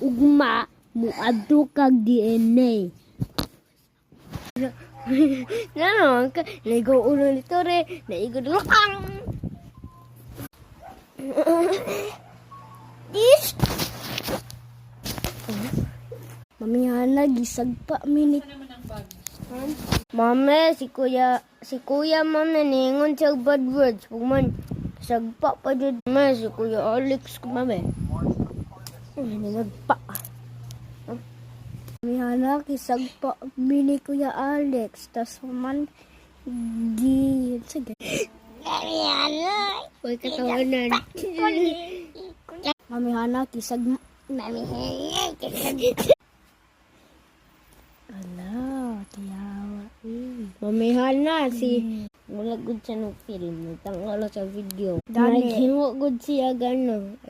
ugma muadto kag DNA. Nanon ka naigo ulo ni Tore, naigo lukang. This Mamihana gisagpa minit. Mame, si kuya ma'am naningon siya bad words. Pagman, sagpa pa dyan. Mame, si kuya Alex ko mame. Naningon pa. Mamihana, kisagpa mini kuya Alex. Tas man, sige. Mamihana. Huwag katawanan. Mamihana, Mamihana, ala, tiyawa. Mamihana, wala good siya ng film. Tangala sa video. Naghimo good siya gano'n.